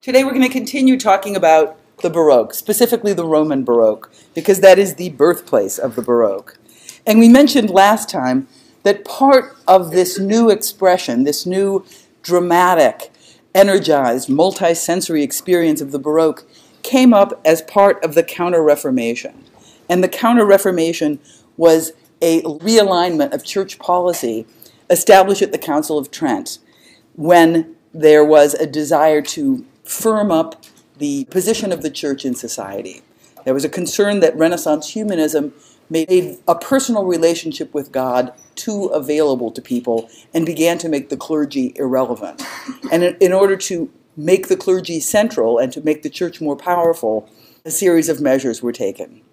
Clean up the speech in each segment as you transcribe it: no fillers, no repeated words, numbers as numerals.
Today we're going to continue talking about the Baroque, specifically the Roman Baroque, because that is the birthplace of the Baroque. And we mentioned last time that part of this new expression, this new dramatic, energized, multi-sensory experience of the Baroque came up as part of the Counter-Reformation. And the Counter-Reformation was a realignment of church policy established at the Council of Trent when there was a desire to firm up the position of the church in society. There was a concern that Renaissance humanism made a personal relationship with God too available to people and began to make the clergy irrelevant. And in order to make the clergy central and to make the church more powerful, a series of measures were taken.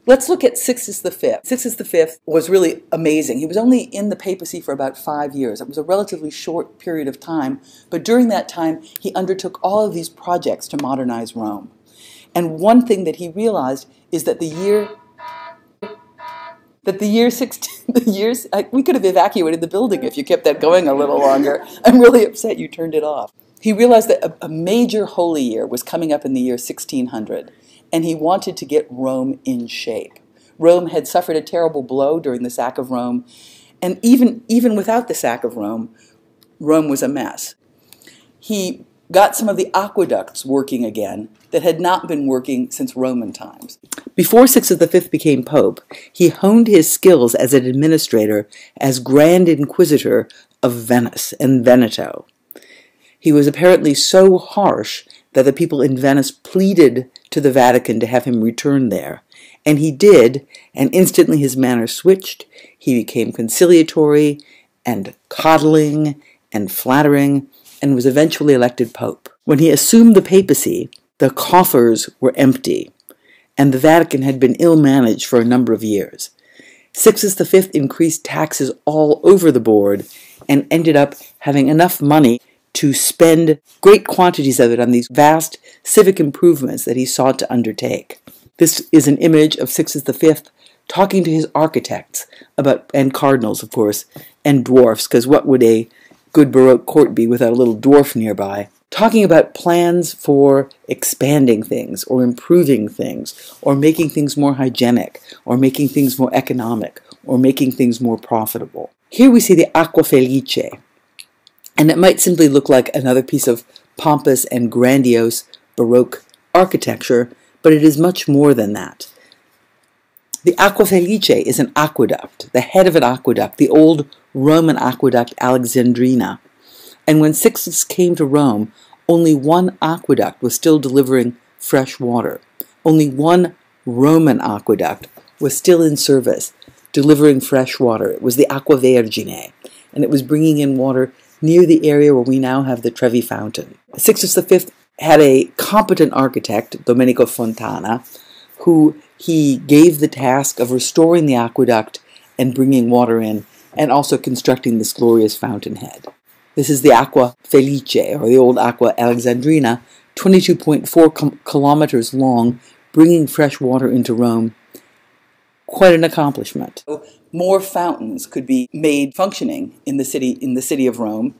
Let's look at Sixtus V. Sixtus V was really amazing. He was only in the papacy for about 5 years. It was a relatively short period of time, but during that time he undertook all of these projects to modernize Rome. And one thing that he realized is that we could have evacuated the building if you kept that going a little longer. I'm really upset you turned it off. He realized that a major holy year was coming up in the year 1600. And he wanted to get Rome in shape. Rome had suffered a terrible blow during the sack of Rome, and even without the sack of Rome, Rome was a mess. He got some of the aqueducts working again that had not been working since Roman times. Before Sixtus V became Pope, he honed his skills as an administrator as Grand Inquisitor of Venice and Veneto. He was apparently so harsh that the people in Venice pleaded to the Vatican to have him return there. And he did, and instantly his manner switched. He became conciliatory and coddling and flattering and was eventually elected Pope. When he assumed the papacy, the coffers were empty, and the Vatican had been ill-managed for a number of years. Sixtus V increased taxes all over the board and ended up having enough money to spend great quantities of it on these vast civic improvements that he sought to undertake. This is an image of Sixtus V talking to his architects about, and cardinals, of course, and dwarfs, because what would a good Baroque court be without a little dwarf nearby? Talking about plans for expanding things, or improving things, or making things more hygienic, or making things more economic, or making things more profitable. Here we see the Aqua Felice. And it might simply look like another piece of pompous and grandiose Baroque architecture, but it is much more than that. The Aqua Felice is an aqueduct, the head of an aqueduct, the old Roman aqueduct Alexandrina. And when Sixtus came to Rome, only one aqueduct was still delivering fresh water. Only one Roman aqueduct was still in service, delivering fresh water. It was the Aqua Vergine, and it was bringing in water near the area where we now have the Trevi Fountain. Sixtus V had a competent architect, Domenico Fontana, who he gave the task of restoring the aqueduct and bringing water in, and also constructing this glorious fountainhead. This is the Aqua Felice, or the old Aqua Alexandrina, 22.4 kilometers long, bringing fresh water into Rome. Quite an accomplishment. More fountains could be made functioning in the city of Rome,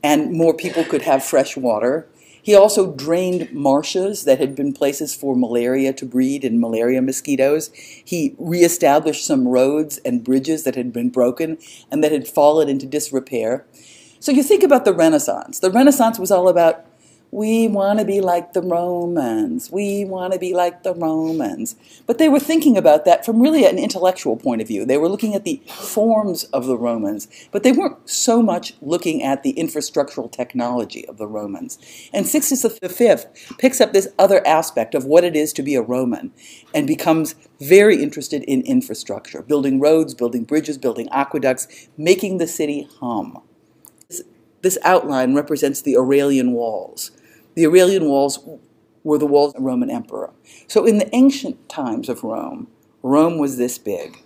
and more people could have fresh water. He also drained marshes that had been places for malaria to breed and malaria mosquitoes. He reestablished some roads and bridges that had been broken and that had fallen into disrepair. So you think about the Renaissance. The Renaissance was all about, we want to be like the Romans. We want to be like the Romans. But they were thinking about that from really an intellectual point of view. They were looking at the forms of the Romans, but they weren't so much looking at the infrastructural technology of the Romans. And Sixtus V picks up this other aspect of what it is to be a Roman and becomes very interested in infrastructure, building roads, building bridges, building aqueducts, making the city hum. This outline represents the Aurelian walls. The Aurelian walls were the walls of the Roman emperor. So in the ancient times of Rome, Rome was this big.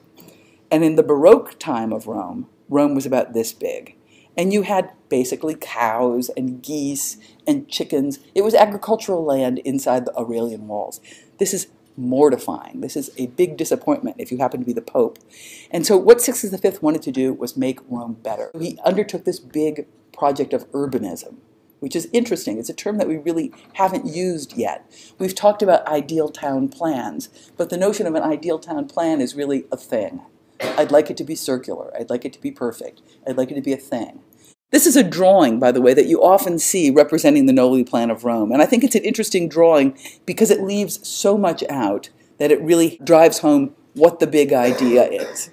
And in the Baroque time of Rome, Rome was about this big. And you had basically cows and geese and chickens. It was agricultural land inside the Aurelian walls. This is mortifying. This is a big disappointment if you happen to be the Pope. And so what Sixtus V wanted to do was make Rome better. He undertook this big project of urbanism, which is interesting. It's a term that we really haven't used yet. We've talked about ideal town plans, but the notion of an ideal town plan is really a thing. I'd like it to be circular. I'd like it to be perfect. I'd like it to be a thing. This is a drawing, by the way, that you often see representing the Noli Plan of Rome. And I think it's an interesting drawing because it leaves so much out that it really drives home what the big idea is.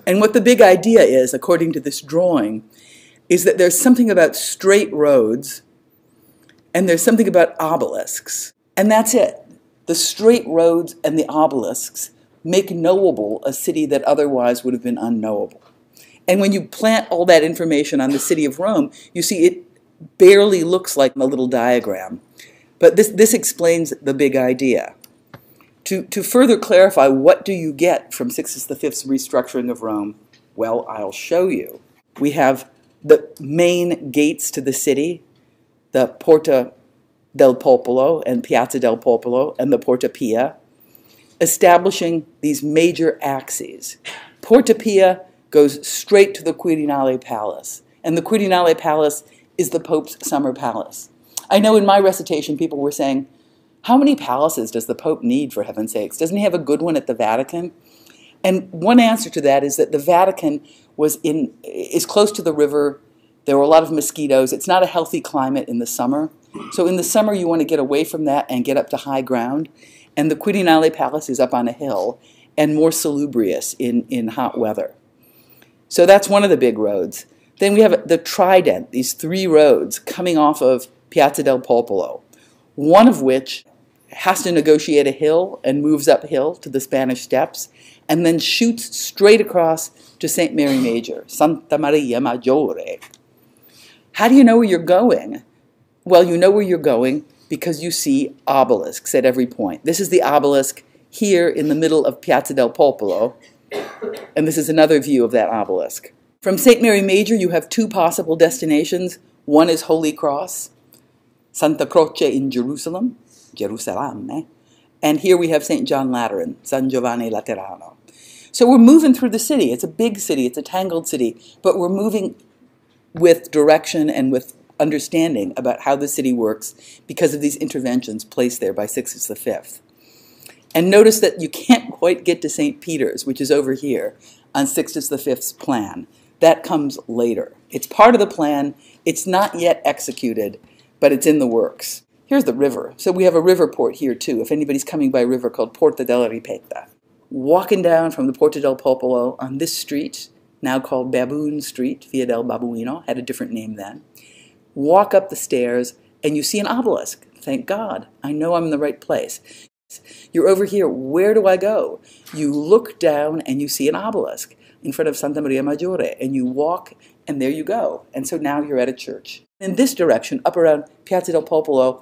And what the big idea is, according to this drawing, is that there's something about straight roads and there's something about obelisks. And that's it. The straight roads and the obelisks make knowable a city that otherwise would have been unknowable. And when you plant all that information on the city of Rome, you see it barely looks like a little diagram. But this explains the big idea. To further clarify, what do you get from Sixtus V's restructuring of Rome? Well, I'll show you. We have the main gates to the city, the Porta del Popolo and Piazza del Popolo and the Porta Pia, establishing these major axes. Porta Pia goes straight to the Quirinale Palace, and the Quirinale Palace is the Pope's summer palace. I know in my recitation people were saying, how many palaces does the Pope need, for heaven's sakes? Doesn't he have a good one at the Vatican? And one answer to that is that the Vatican is close to the river. There were a lot of mosquitoes. It's not a healthy climate in the summer. So in the summer you want to get away from that and get up to high ground. And the Quirinale Palace is up on a hill and more salubrious in hot weather. So that's one of the big roads. Then we have the Trident, these three roads coming off of Piazza del Popolo, one of which has to negotiate a hill and moves uphill to the Spanish Steps and then shoots straight across to St. Mary Major, Santa Maria Maggiore. How do you know where you're going? Well, you know where you're going because you see obelisks at every point. This is the obelisk here in the middle of Piazza del Popolo, and this is another view of that obelisk. From St. Mary Major, you have two possible destinations. One is Holy Cross, Santa Croce in Jerusalem, Gerusalemme, and here we have St. John Lateran, San Giovanni Laterano. So we're moving through the city. It's a big city, it's a tangled city, but we're moving with direction and with understanding about how the city works because of these interventions placed there by Sixtus V. And notice that you can't quite get to St. Peter's, which is over here, on Sixtus V's plan. That comes later. It's part of the plan. It's not yet executed, but it's in the works. Here's the river. So we have a river port here too, if anybody's coming by a river called Porta della Ripetta. Walking down from the Porta del Popolo on this street, now called Baboon Street, Via del Babuino, had a different name then. Walk up the stairs and you see an obelisk. Thank God, I know I'm in the right place. You're over here, where do I go? You look down and you see an obelisk in front of Santa Maria Maggiore, and you walk and there you go. And so now you're at a church. In this direction, up around Piazza del Popolo,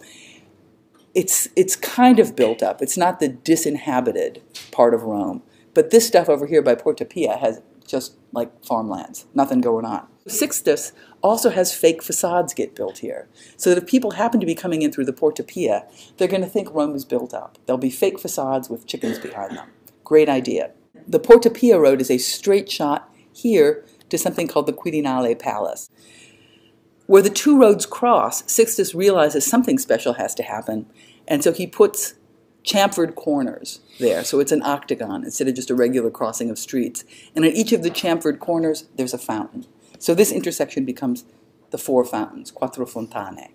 it's kind of built up. It's not the disinhabited part of Rome. But this stuff over here by Porta Pia has just like farmlands, nothing going on. Sixtus also has fake facades get built here, so that if people happen to be coming in through the Porta Pia, they're going to think Rome is built up. There'll be fake facades with chickens behind them. Great idea. The Porta Pia road is a straight shot here to something called the Quirinale Palace. Where the two roads cross, Sixtus realizes something special has to happen, and so he puts chamfered corners there. So it's an octagon instead of just a regular crossing of streets. And at each of the chamfered corners, there's a fountain. So this intersection becomes the four fountains, Quattro Fontane.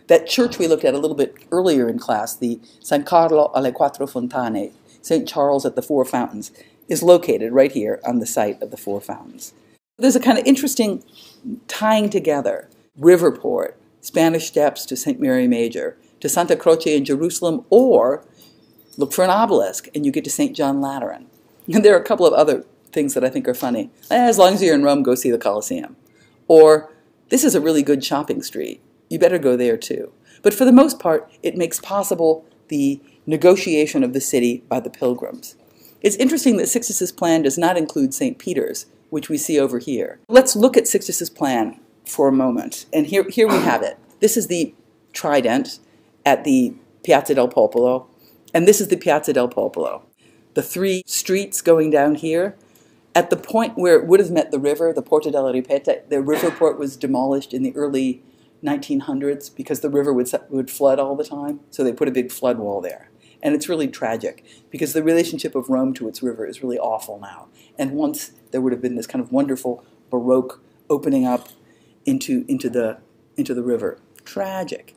That church we looked at a little bit earlier in class, the San Carlo alle Quattro Fontane, St. Charles at the Four Fountains, is located right here on the site of the Four Fountains. There's a kind of interesting tying together. Riverport, Spanish Steps to St. Mary Major, to Santa Croce in Jerusalem, or look for an obelisk and you get to St. John Lateran. And there are a couple of other things that I think are funny. As long as you're in Rome, go see the Colosseum. Or, this is a really good shopping street. You better go there too. But for the most part, it makes possible the negotiation of the city by the pilgrims. It's interesting that Sixtus's plan does not include St. Peter's, which we see over here. Let's look at Sixtus's plan for a moment. And here we have it. This is the Trident at the Piazza del Popolo, and this is the Piazza del Popolo. The three streets going down here, at the point where it would have met the river, the Porta della Ripetta, the river port was demolished in the early 1900s because the river would flood all the time. So they put a big flood wall there. And it's really tragic because the relationship of Rome to its river is really awful now. And once there would have been this kind of wonderful Baroque opening up into the river. Tragic.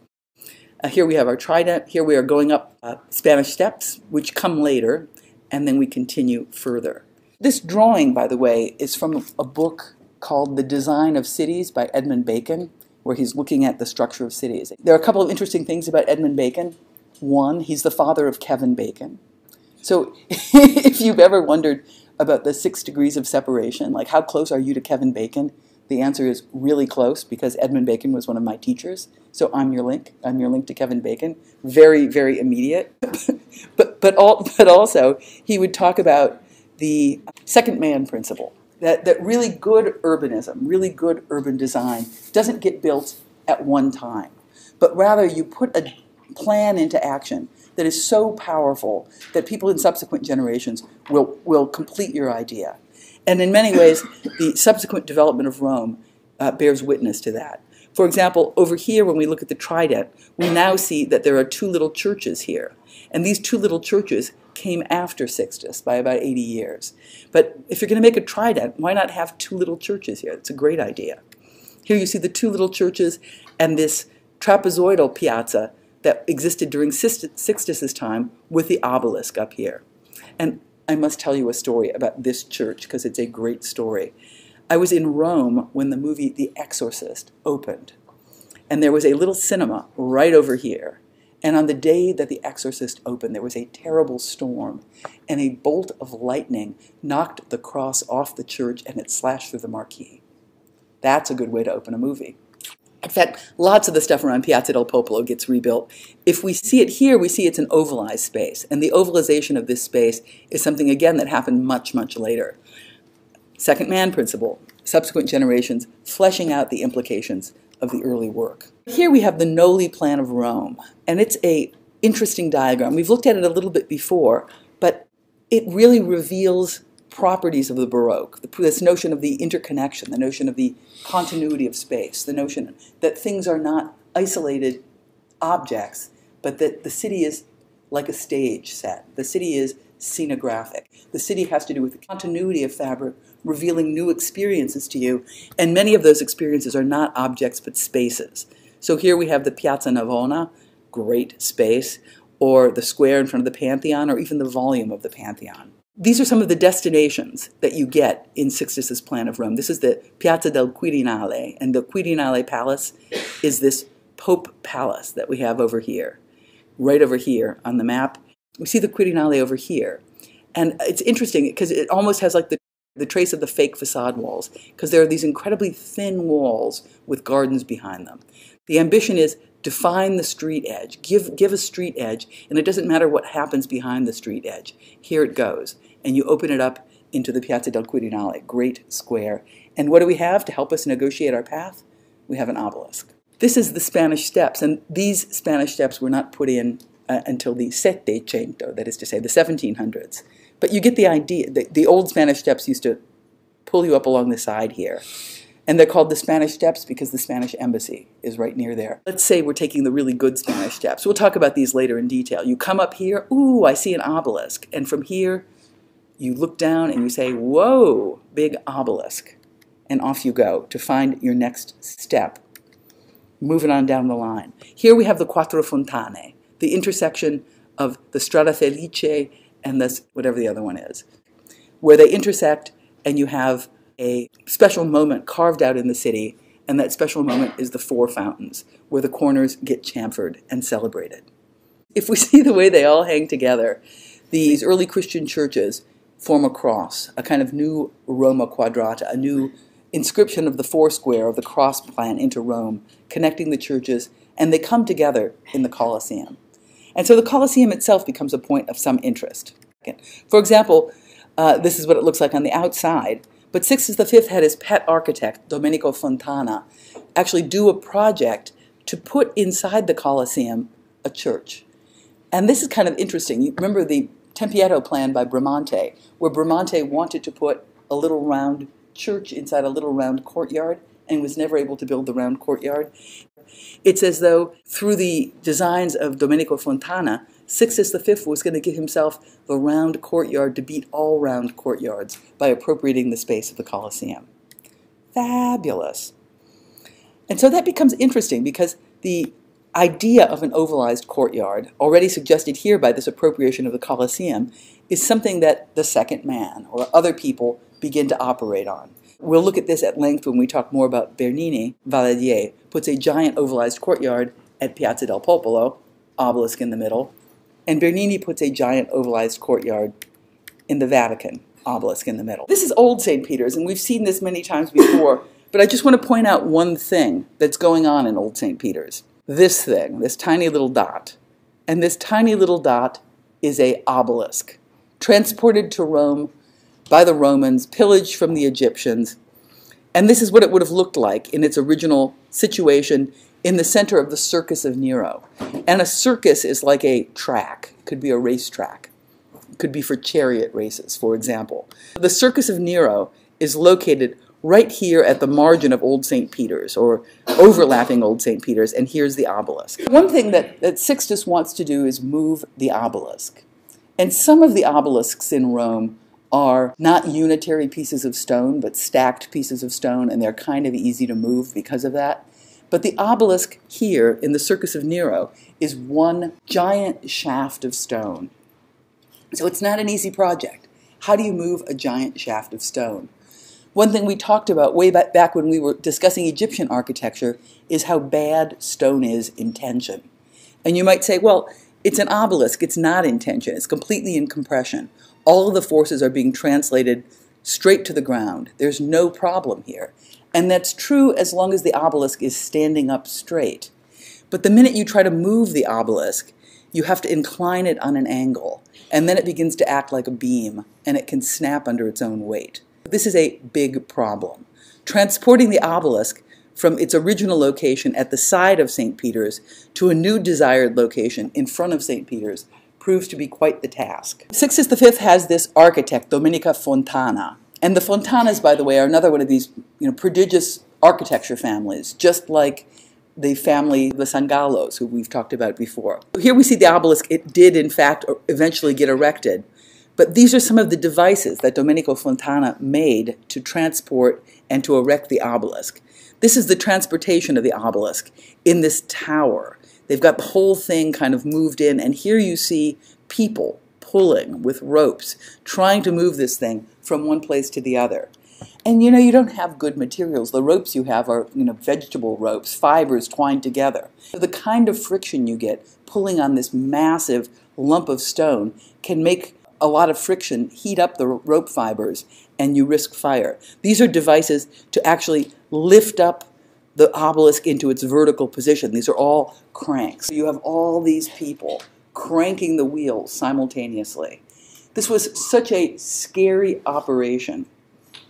Here we have our trident. Here we are going up Spanish steps, which come later, and then we continue further. This drawing, by the way, is from a book called The Design of Cities by Edmund Bacon, where he's looking at the structure of cities. There are a couple of interesting things about Edmund Bacon. One, he's the father of Kevin Bacon. So if you've ever wondered about the 6 degrees of separation, like how close are you to Kevin Bacon? The answer is really close because Edmund Bacon was one of my teachers. So I'm your link. I'm your link to Kevin Bacon. Very, very immediate. but also, he would talk about the second man principle, that really good urbanism, really good urban design doesn't get built at one time, but rather you put a plan into action that is so powerful that people in subsequent generations will complete your idea. And in many ways, the subsequent development of Rome bears witness to that. For example, over here, when we look at the trident, we now see that there are 2 little churches here. And these 2 little churches came after Sixtus by about 80 years. But if you're going to make a trident, why not have 2 little churches here? It's a great idea. Here you see the 2 little churches and this trapezoidal piazza that existed during Sixtus's time with the obelisk up here. And I must tell you a story about this church because it's a great story. I was in Rome when the movie The Exorcist opened. And there was a little cinema right over here. And on the day that The Exorcist opened, there was a terrible storm. And a bolt of lightning knocked the cross off the church and it slashed through the marquee. That's a good way to open a movie. In fact, lots of the stuff around Piazza del Popolo gets rebuilt. If we see it here, we see it's an ovalized space. And the ovalization of this space is something, again, that happened much, much later. Second man principle, subsequent generations fleshing out the implications of the early work. Here we have the Noli plan of Rome. And it's an interesting diagram. We've looked at it a little bit before, but it really reveals properties of the Baroque, this notion of the interconnection, the notion of the continuity of space, the notion that things are not isolated objects, but that the city is like a stage set. The city is scenographic. The city has to do with the continuity of fabric, revealing new experiences to you, and many of those experiences are not objects but spaces. So here we have the Piazza Navona, great space, or the square in front of the Pantheon, or even the volume of the Pantheon. These are some of the destinations that you get in Sixtus's plan of Rome. This is the Piazza del Quirinale, and the Quirinale Palace is this Pope Palace that we have over here, right over here on the map. We see the Quirinale over here, and it's interesting because it almost has like the trace of the fake facade walls, because there are these incredibly thin walls with gardens behind them. The ambition is define the street edge, give a street edge, and it doesn't matter what happens behind the street edge. Here it goes, and you open it up into the Piazza del Quirinale, great square. And what do we have to help us negotiate our path? We have an obelisk. This is the Spanish Steps, and these Spanish Steps were not put in until the Settecento, that is to say, the 1700s. But you get the idea. The old Spanish Steps used to pull you up along the side here. And they're called the Spanish Steps because the Spanish embassy is right near there. Let's say we're taking the really good Spanish Steps. We'll talk about these later in detail. You come up here, ooh, I see an obelisk. And from here, you look down and you say, whoa, big obelisk. And off you go to find your next step. Moving on down the line. Here we have the Quattro Fontane, the intersection of the Strada Felice and this, whatever the other one is, where they intersect and you have a special moment carved out in the city, and that special moment is the 4 fountains, where the corners get chamfered and celebrated. If we see the way they all hang together, these early Christian churches form a cross, a kind of new Roma quadrata, a new inscription of the foursquare of the cross plan into Rome, connecting the churches, and they come together in the Colosseum. And so the Colosseum itself becomes a point of some interest. For example, this is what it looks like on the outside. But Sixtus V had his pet architect, Domenico Fontana, actually do a project to put inside the Colosseum a church. And this is kind of interesting. You remember the Tempietto plan by Bramante, where Bramante wanted to put a little round church inside a little round courtyard, and was never able to build the round courtyard. It's as though through the designs of Domenico Fontana, Sixtus V was going to give himself the round courtyard to beat all round courtyards by appropriating the space of the Colosseum. Fabulous. And so that becomes interesting because the idea of an ovalized courtyard, already suggested here by this appropriation of the Colosseum, is something that the second man or other people begin to operate on. We'll look at this at length when we talk more about Bernini. Valadier puts a giant ovalized courtyard at Piazza del Popolo, obelisk in the middle, and Bernini puts a giant ovalized courtyard in the Vatican, obelisk in the middle. This is old St. Peter's, and we've seen this many times before, but I just want to point out one thing that's going on in old St. Peter's. This thing, this tiny little dot, and this tiny little dot is a obelisk, transported to Rome by the Romans, pillaged from the Egyptians, and this is what it would have looked like in its original situation in the center of the Circus of Nero. And a circus is like a track. It could be a racetrack. It could be for chariot races, for example. The Circus of Nero is located right here at the margin of Old St. Peter's, or overlapping Old St. Peter's, and here's the obelisk. One thing that Sixtus wants to do is move the obelisk. And some of the obelisks in Rome are not unitary pieces of stone, but stacked pieces of stone, and they're kind of easy to move because of that. But the obelisk here in the Circus of Nero is one giant shaft of stone. So it's not an easy project. How do you move a giant shaft of stone? One thing we talked about way back when we were discussing Egyptian architecture is how bad stone is in tension. And you might say, well, it's an obelisk, it's not in tension, it's completely in compression. All of the forces are being translated straight to the ground. There's no problem here. And that's true as long as the obelisk is standing up straight. But the minute you try to move the obelisk, you have to incline it on an angle. And then it begins to act like a beam, and it can snap under its own weight. This is a big problem. Transporting the obelisk from its original location at the side of St. Peter's to a new desired location in front of St. Peter's proves to be quite the task. Sixtus V has this architect, Domenico Fontana. And the Fontanas, by the way, are another one of these prodigious architecture families, just like the family, the Sangallos, who we've talked about before. Here we see the obelisk. It did, in fact, eventually get erected. But these are some of the devices that Domenico Fontana made to transport and to erect the obelisk. This is the transportation of the obelisk in this tower. They've got the whole thing kind of moved in, and here you see people pulling with ropes, trying to move this thing from one place to the other. And you don't have good materials. The ropes you have are vegetable ropes, fibers twined together. The kind of friction you get pulling on this massive lump of stone can make a lot of friction, heat up the rope fibers, and you risk fire. These are devices to actually lift up the obelisk into its vertical position. These are all cranks. You have all these people cranking the wheels simultaneously. This was such a scary operation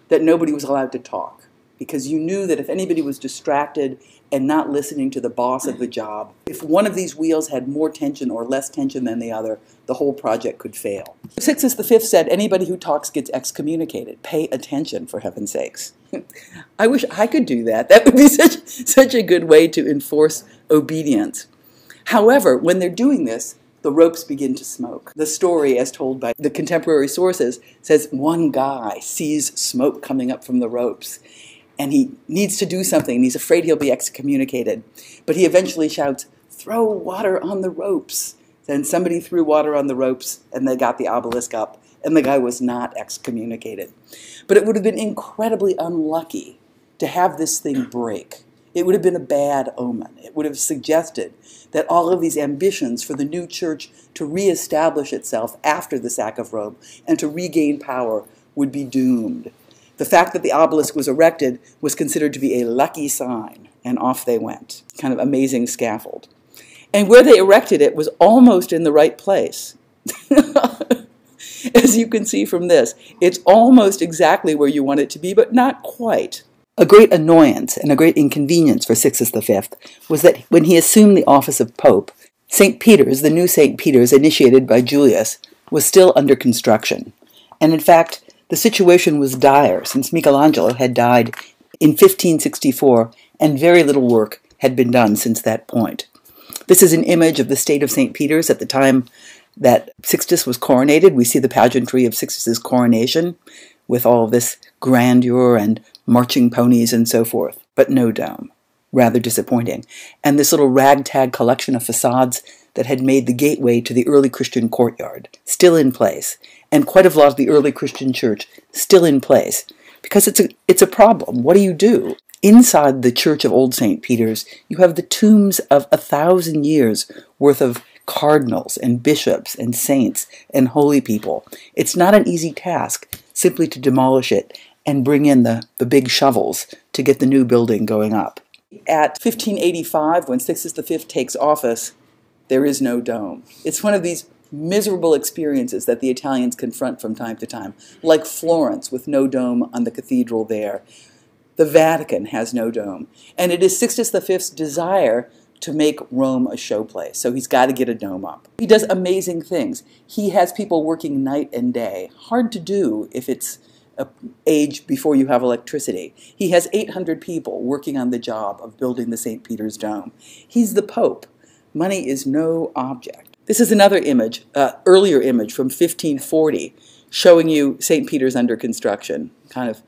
that nobody was allowed to talk, because you knew that if anybody was distracted and not listening to the boss of the job, if one of these wheels had more tension or less tension than the other, the whole project could fail. Sixtus V said, anybody who talks gets excommunicated. Pay attention, for heaven's sakes. I wish I could do that. That would be such a good way to enforce obedience. However, when they're doing this, the ropes begin to smoke. The story, as told by the contemporary sources, says one guy sees smoke coming up from the ropes, and he needs to do something, and he's afraid he'll be excommunicated. But he eventually shouts, "Throw water on the ropes." Then somebody threw water on the ropes, and they got the obelisk up, and the guy was not excommunicated. But it would have been incredibly unlucky to have this thing break. It would have been a bad omen. It would have suggested that all of these ambitions for the new church to reestablish itself after the sack of Rome and to regain power would be doomed. The fact that the obelisk was erected was considered to be a lucky sign, and off they went. Kind of amazing scaffold. And where they erected it was almost in the right place. As you can see from this, it's almost exactly where you want it to be, but not quite. A great annoyance and a great inconvenience for Sixtus V was that when he assumed the office of Pope, St. Peter's, the new St. Peter's initiated by Julius, was still under construction. And in fact, the situation was dire since Michelangelo had died in 1564, and very little work had been done since that point. This is an image of the state of St. Peter's at the time that Sixtus was coronated. We see the pageantry of Sixtus's coronation with all of this grandeur and marching ponies and so forth, but no dome. Rather disappointing. And this little ragtag collection of facades that had made the gateway to the early Christian courtyard, still in place, and quite a lot of the early Christian church still in place, because it's a problem. What do you do? Inside the church of Old St. Peter's, you have the tombs of 1,000 years worth of cardinals and bishops and saints and holy people. It's not an easy task simply to demolish it and bring in the big shovels to get the new building going up. At 1585, when Sixtus V takes office, there is no dome. It's one of these miserable experiences that the Italians confront from time to time, like Florence with no dome on the cathedral there. The Vatican has no dome. And it is Sixtus V's desire to make Rome a showplace, so he's got to get a dome up. He does amazing things. He has people working night and day. Hard to do if it's an age before you have electricity. He has 800 people working on the job of building the St. Peter's Dome. He's the Pope. Money is no object. This is another image, earlier image from 1540, showing you St. Peter's under construction. Kind of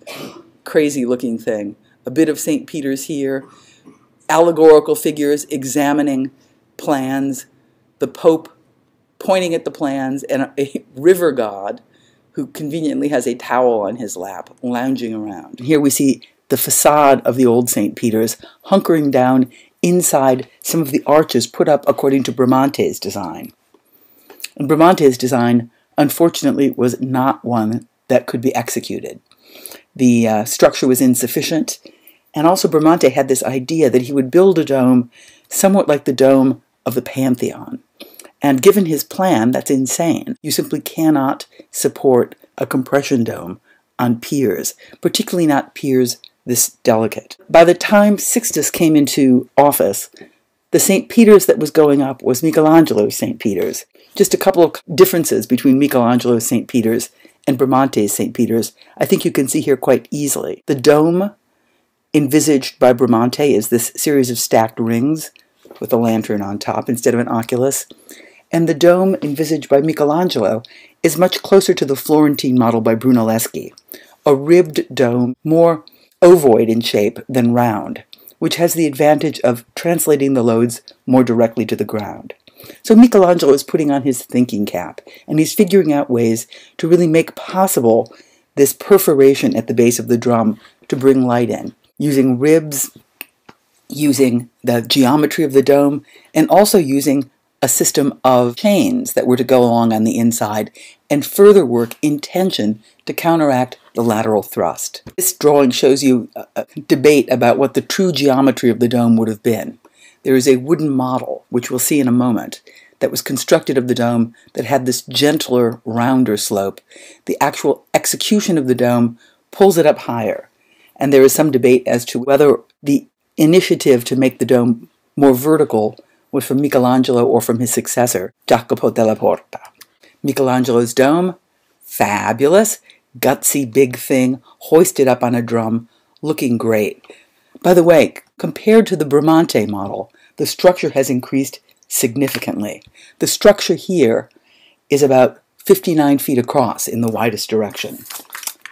crazy looking thing. A bit of St. Peter's here, allegorical figures examining plans, the Pope pointing at the plans, and a river god who conveniently has a towel on his lap, lounging around. Here we see the facade of the old St. Peter's hunkering down inside some of the arches put up according to Bramante's design. And Bramante's design, unfortunately, was not one that could be executed. The structure was insufficient, and also Bramante had this idea that he would build a dome somewhat like the dome of the Pantheon. And given his plan, that's insane. You simply cannot support a compression dome on piers, particularly not piers this delicate. By the time Sixtus came into office, the St. Peter's that was going up was Michelangelo's St. Peter's. Just a couple of differences between Michelangelo's St. Peter's and Bramante's St. Peter's, I think you can see here quite easily. The dome envisaged by Bramante is this series of stacked rings with a lantern on top instead of an oculus. And the dome envisaged by Michelangelo is much closer to the Florentine model by Brunelleschi, a ribbed dome, more ovoid in shape than round, which has the advantage of translating the loads more directly to the ground. So Michelangelo is putting on his thinking cap, and he's figuring out ways to really make possible this perforation at the base of the drum to bring light in, using ribs, using the geometry of the dome, and also using a system of chains that were to go along on the inside and further work in tension to counteract the lateral thrust. This drawing shows you a debate about what the true geometry of the dome would have been. There is a wooden model, which we'll see in a moment, that was constructed of the dome that had this gentler, rounder slope. The actual execution of the dome pulls it up higher, and there is some debate as to whether the initiative to make the dome more vertical was from Michelangelo or from his successor, Jacopo della Porta. Michelangelo's dome, fabulous, gutsy big thing, hoisted up on a drum, looking great. By the way, compared to the Bramante model, the structure has increased significantly. The structure here is about 59 feet across in the widest direction.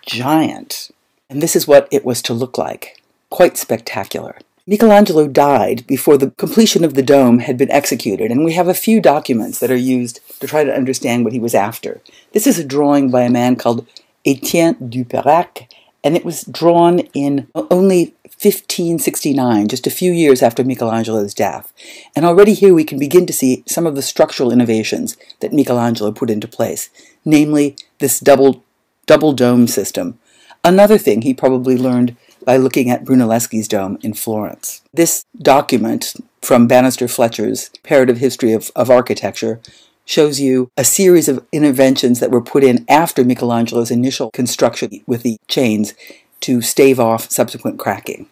Giant. And this is what it was to look like. Quite spectacular. Michelangelo died before the completion of the dome had been executed, and we have a few documents that are used to try to understand what he was after. This is a drawing by a man called Etienne Duperac, and it was drawn in only 1569, just a few years after Michelangelo's death. And already here we can begin to see some of the structural innovations that Michelangelo put into place, namely this double dome system. Another thing he probably learned by looking at Brunelleschi's dome in Florence. This document from Bannister Fletcher's Comparative History of Architecture shows you a series of interventions that were put in after Michelangelo's initial construction with the chains to stave off subsequent cracking.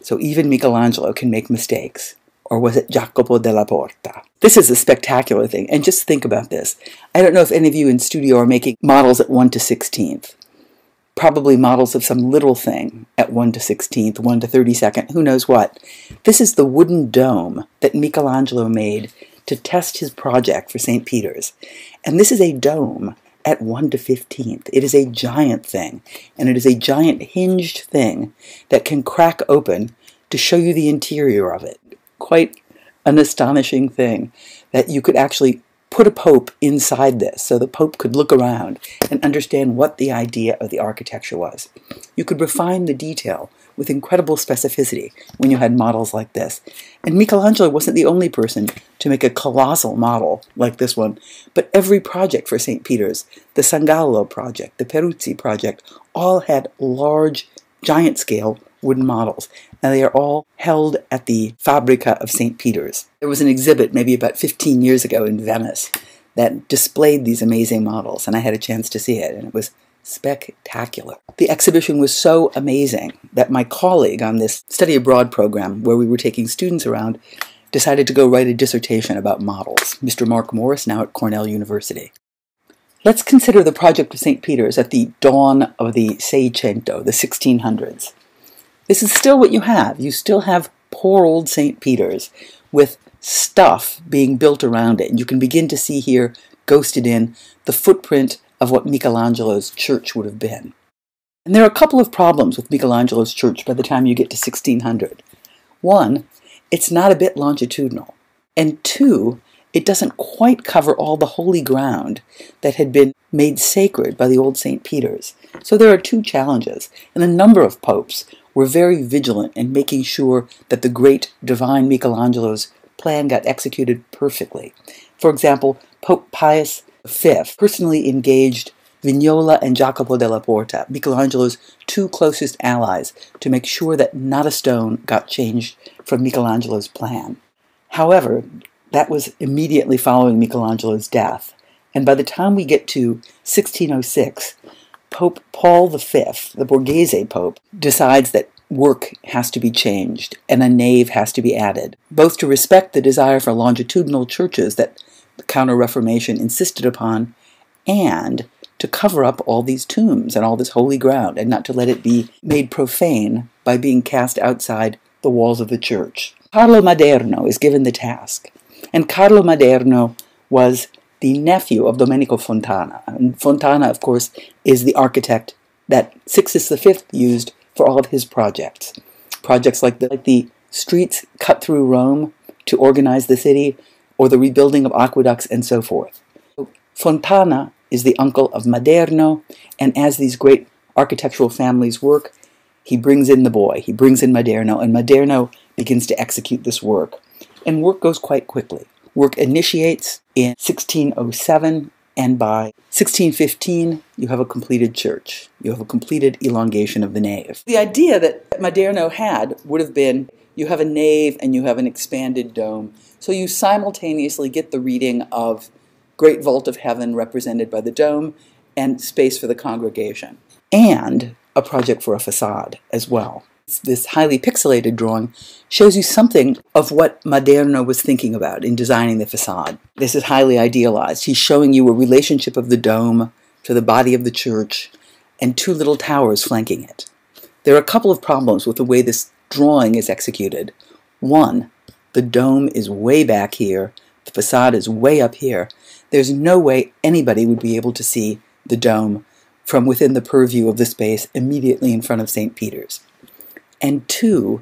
So even Michelangelo can make mistakes. Or was it Jacopo della Porta? This is a spectacular thing, and just think about this. I don't know if any of you in studio are making models at 1/16. probably models of some little thing at 1 to 16th, 1 to 32nd, who knows what. This is the wooden dome that Michelangelo made to test his project for St. Peter's. And this is a dome at 1 to 15th. It is a giant thing, and it is a giant hinged thing that can crack open to show you the interior of it. Quite an astonishing thing that you could actually put a pope inside this so the pope could look around and understand what the idea of the architecture was. You could refine the detail with incredible specificity when you had models like this. And Michelangelo wasn't the only person to make a colossal model like this one, but every project for St. Peter's, the Sangallo project, the Peruzzi project, all had large, giant-scale wooden models, and they are all held at the Fabbrica of St. Peter's. There was an exhibit maybe about 15 years ago in Venice that displayed these amazing models, and I had a chance to see it, and it was spectacular. The exhibition was so amazing that my colleague on this study abroad program, where we were taking students around, decided to go write a dissertation about models. Mr. Mark Morris, now at Cornell University. Let's consider the project of St. Peter's at the dawn of the Seicento, the 1600s. This is still what you have. You still have poor old St. Peter's with stuff being built around it. And you can begin to see here, ghosted in, the footprint of what Michelangelo's church would have been. And there are a couple of problems with Michelangelo's church by the time you get to 1600. One, it's not a bit longitudinal. And two, it doesn't quite cover all the holy ground that had been made sacred by the old St. Peter's. So there are two challenges, and a number of popes were very vigilant in making sure that the great divine Michelangelo's plan got executed perfectly. For example, Pope Pius V personally engaged Vignola and Jacopo della Porta, Michelangelo's two closest allies, to make sure that not a stone got changed from Michelangelo's plan. However, that was immediately following Michelangelo's death, and by the time we get to 1606, Pope Paul V, the Borghese Pope, decides that work has to be changed and a nave has to be added, both to respect the desire for longitudinal churches that the Counter-Reformation insisted upon, and to cover up all these tombs and all this holy ground, and not to let it be made profane by being cast outside the walls of the church. Carlo Maderno is given the task, and Carlo Maderno was the nephew of Domenico Fontana. And Fontana, of course, is the architect that Sixtus V used for all of his projects. Projects like the streets cut through Rome to organize the city, or the rebuilding of aqueducts, and so forth. Fontana is the uncle of Maderno, and as these great architectural families work, he brings in the boy, he brings in Maderno, and Maderno begins to execute this work. And work goes quite quickly. Work initiates in 1607, and by 1615, you have a completed church. You have a completed elongation of the nave. The idea that Maderno had would have been, you have a nave and you have an expanded dome, so you simultaneously get the reading of great vault of heaven represented by the dome and space for the congregation, and a project for a facade as well. This highly pixelated drawing shows you something of what Maderno was thinking about in designing the facade. This is highly idealized. He's showing you a relationship of the dome to the body of the church and two little towers flanking it. There are a couple of problems with the way this drawing is executed. One, the dome is way back here, the facade is way up here. There's no way anybody would be able to see the dome from within the purview of the space immediately in front of St. Peter's. And two,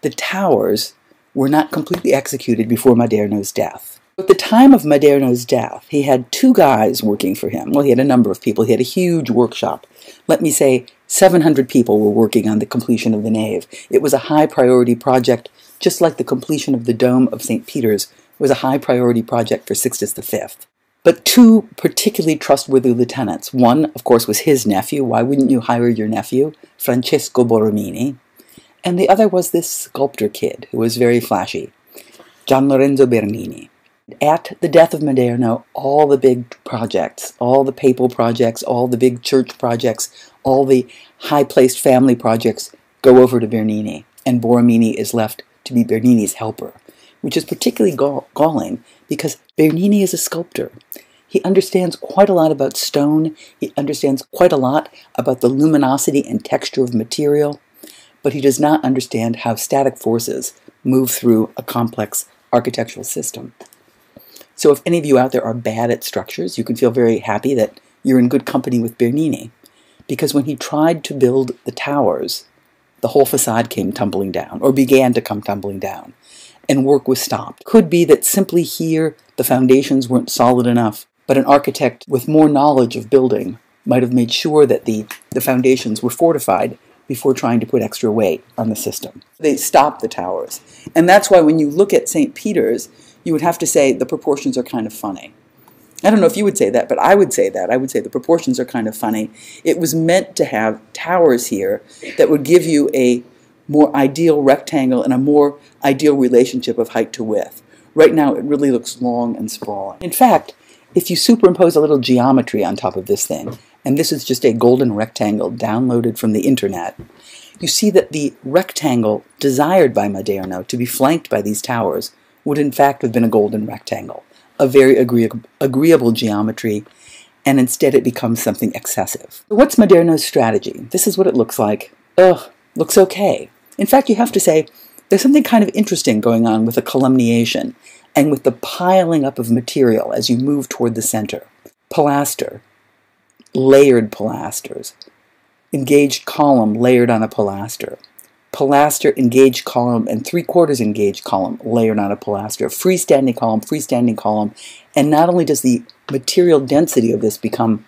the towers were not completely executed before Maderno's death. At the time of Maderno's death, he had two guys working for him. Well, he had a number of people. He had a huge workshop. Let me say 700 people were working on the completion of the nave. It was a high-priority project, just like the completion of the dome of St. Peter's was a high-priority project for Sixtus V. But two particularly trustworthy lieutenants. One, of course, was his nephew. Why wouldn't you hire your nephew? Francesco Borromini. And the other was this sculptor kid who was very flashy, Gian Lorenzo Bernini. At the death of Maderno, all the big projects, all the papal projects, all the big church projects, all the high-placed family projects go over to Bernini, and Borromini is left to be Bernini's helper, which is particularly galling because Bernini is a sculptor. He understands quite a lot about stone. He understands quite a lot about the luminosity and texture of material, but he does not understand how static forces move through a complex architectural system. So if any of you out there are bad at structures, you can feel very happy that you're in good company with Bernini, because when he tried to build the towers, the whole facade came tumbling down, or began to come tumbling down, and work was stopped. Could be that simply here the foundations weren't solid enough, but an architect with more knowledge of building might have made sure that the foundations were fortified before trying to put extra weight on the system. They stopped the towers. And that's why when you look at St. Peter's, you would have to say the proportions are kind of funny. I don't know if you would say that, but I would say that. I would say the proportions are kind of funny. It was meant to have towers here that would give you a more ideal rectangle and a more ideal relationship of height to width. Right now, it really looks long and sprawling. In fact, if you superimpose a little geometry on top of this thing, and this is just a golden rectangle downloaded from the internet, you see that the rectangle desired by Maderno to be flanked by these towers would in fact have been a golden rectangle, a very agreeable geometry, and instead it becomes something excessive. So what's Maderno's strategy? This is what it looks like. Ugh, looks okay. In fact, you have to say, there's something kind of interesting going on with the columniation and with the piling up of material as you move toward the center. Pilaster, layered pilasters, engaged column layered on a pilaster, pilaster, engaged column, and 3/4 engaged column layered on a pilaster, freestanding column, and not only does the material density of this become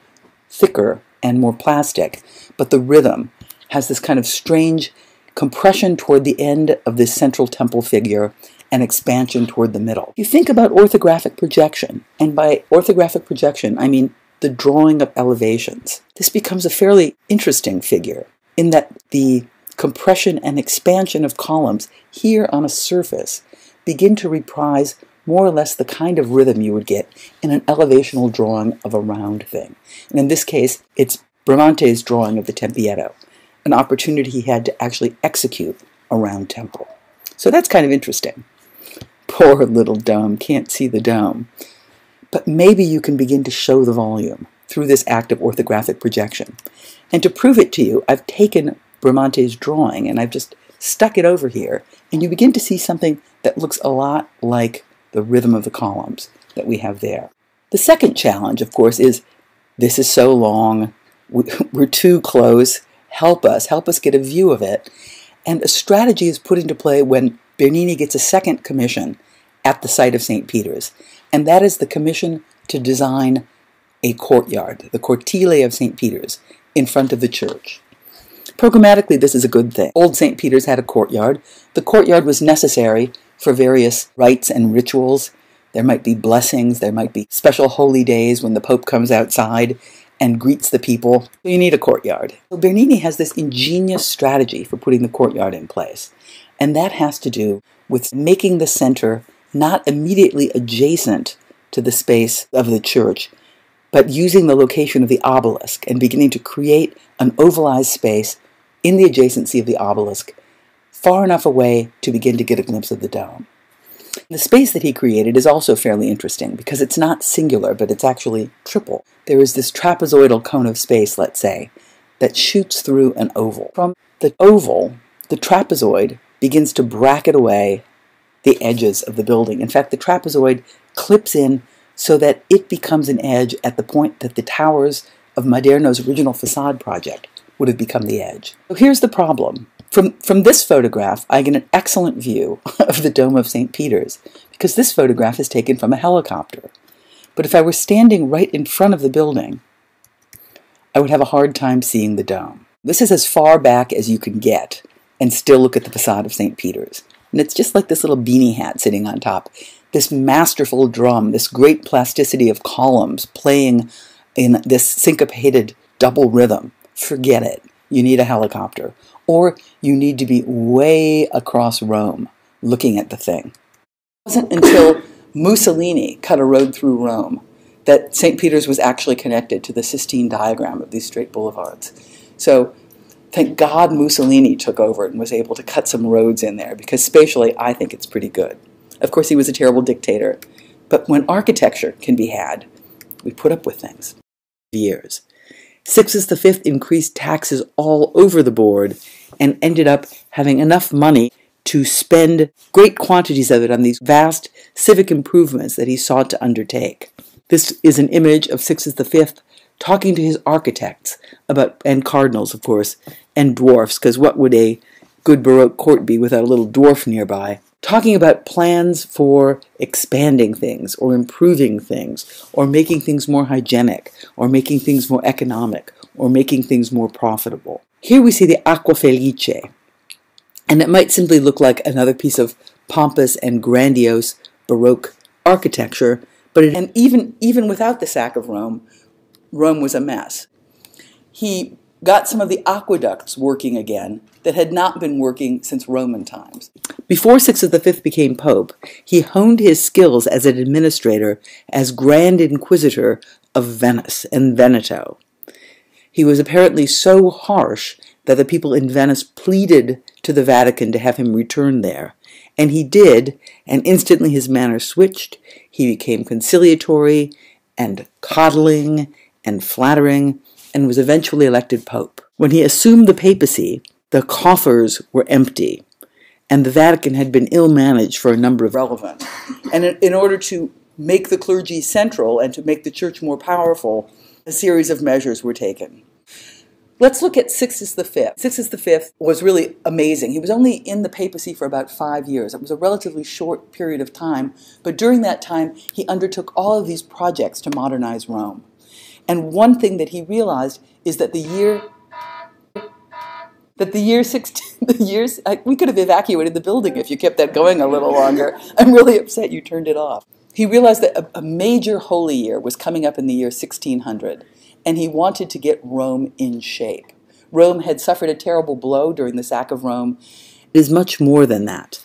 thicker and more plastic, but the rhythm has this kind of strange compression toward the end of this central temple figure and expansion toward the middle. You think about orthographic projection, and by orthographic projection, I mean the drawing of elevations. This becomes a fairly interesting figure in that the compression and expansion of columns here on a surface begin to reprise more or less the kind of rhythm you would get in an elevational drawing of a round thing. And in this case, it's Bramante's drawing of the Tempietto, an opportunity he had to actually execute a round temple. So that's kind of interesting. Poor little dome, can't see the dome. But maybe you can begin to show the volume through this act of orthographic projection. And to prove it to you, I've taken Bramante's drawing and I've just stuck it over here, and you begin to see something that looks a lot like the rhythm of the columns that we have there. The second challenge, of course, is this is so long, we're too close, help us get a view of it. And a strategy is put into play when Bernini gets a second commission at the site of St. Peter's, and that is the commission to design a courtyard, the cortile of St. Peter's, in front of the church. Programmatically, this is a good thing. Old St. Peter's had a courtyard. The courtyard was necessary for various rites and rituals. There might be blessings, there might be special holy days when the Pope comes outside and greets the people. So you need a courtyard. So Bernini has this ingenious strategy for putting the courtyard in place. And that has to do with making the center not immediately adjacent to the space of the church, but using the location of the obelisk and beginning to create an ovalized space in the adjacency of the obelisk, far enough away to begin to get a glimpse of the dome. The space that he created is also fairly interesting because it's not singular, but it's actually triple. There is this trapezoidal cone of space, let's say, that shoots through an oval. From the oval, the trapezoid begins to bracket away the edges of the building. In fact, the trapezoid clips in so that it becomes an edge at the point that the towers of Maderno's original facade project would have become the edge. So here's the problem. From this photograph, I get an excellent view of the Dome of St. Peter's, because this photograph is taken from a helicopter. But if I were standing right in front of the building, I would have a hard time seeing the dome. This is as far back as you can get and still look at the facade of St. Peter's. And it's just like this little beanie hat sitting on top. This masterful drum, this great plasticity of columns playing in this syncopated double rhythm. Forget it. You need a helicopter. Or you need to be way across Rome looking at the thing. It wasn't until Mussolini cut a road through Rome that St. Peter's was actually connected to the Sistine diagram of these straight boulevards. So thank God Mussolini took over and was able to cut some roads in there, because spatially I think it's pretty good. Of course, he was a terrible dictator, but when architecture can be had We put up with things. Years. Sixtus V increased taxes all over the board and ended up having enough money to spend great quantities of it on these vast civic improvements that he sought to undertake. This is an image of Sixtus V talking to his architects about, and cardinals, of course, and dwarfs, because what would a good Baroque court be without a little dwarf nearby? Talking about plans for expanding things, or improving things, or making things more hygienic, or making things more economic, or making things more profitable. Here we see the Aqua Felice, and it might simply look like another piece of pompous and grandiose Baroque architecture, but even without the sack of Rome, Rome was a mess. He got some of the aqueducts working again that had not been working since Roman times. Before Sixtus V became Pope, he honed his skills as an administrator as Grand Inquisitor of Venice and Veneto. He was apparently so harsh that the people in Venice pleaded to the Vatican to have him return there. And he did, and instantly his manner switched. He became conciliatory and coddling and flattering, and was eventually elected Pope. When he assumed the papacy, the coffers were empty, and the Vatican had been ill-managed for a number of relevant. And in order to make the clergy central and to make the church more powerful, a series of measures were taken. Let's look at Sixtus V. Sixtus V was really amazing. He was only in the papacy for about 5 years. It was a relatively short period of time, but during that time, he undertook all of these projects to modernize Rome. And one thing that he realized is that we could have evacuated the building if you kept that going a little longer. I'm really upset you turned it off. He realized that a major holy year was coming up in the year 1600, and he wanted to get Rome in shape. Rome had suffered a terrible blow during the sack of Rome. It is much more than that.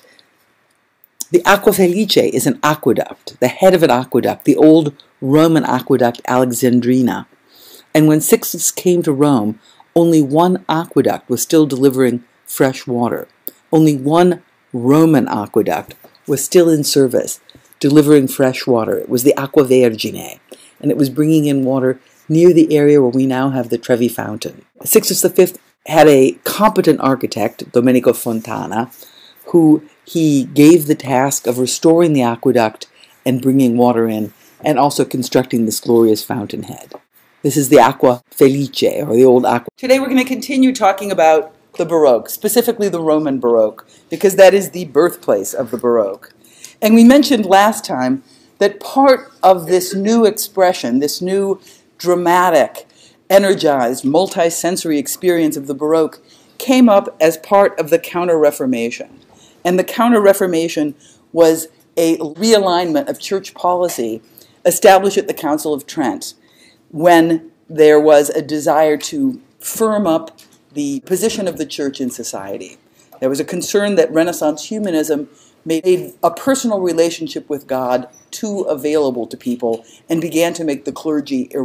The Aqua Felice is an aqueduct, the head of an aqueduct, the old Roman aqueduct Alexandrina. And when Sixtus came to Rome, only one aqueduct was still delivering fresh water. Only one Roman aqueduct was still in service, delivering fresh water. It was the Aqua Vergine, and it was bringing in water near the area where we now have the Trevi Fountain. Sixtus V had a competent architect, Domenico Fontana, who he gave the task of restoring the aqueduct and bringing water in, and also constructing this glorious fountainhead. This is the Aqua Felice, or the old aqua. Today we're going to continue talking about the Baroque, specifically the Roman Baroque, because that is the birthplace of the Baroque. And we mentioned last time that part of this new expression, this new dramatic, energized, multi-sensory experience of the Baroque came up as part of the Counter-Reformation. And the Counter-Reformation was a realignment of church policy established at the Council of Trent, when there was a desire to firm up the position of the church in society. There was a concern that Renaissance humanism made a personal relationship with God too available to people and began to make the clergy irrelevant.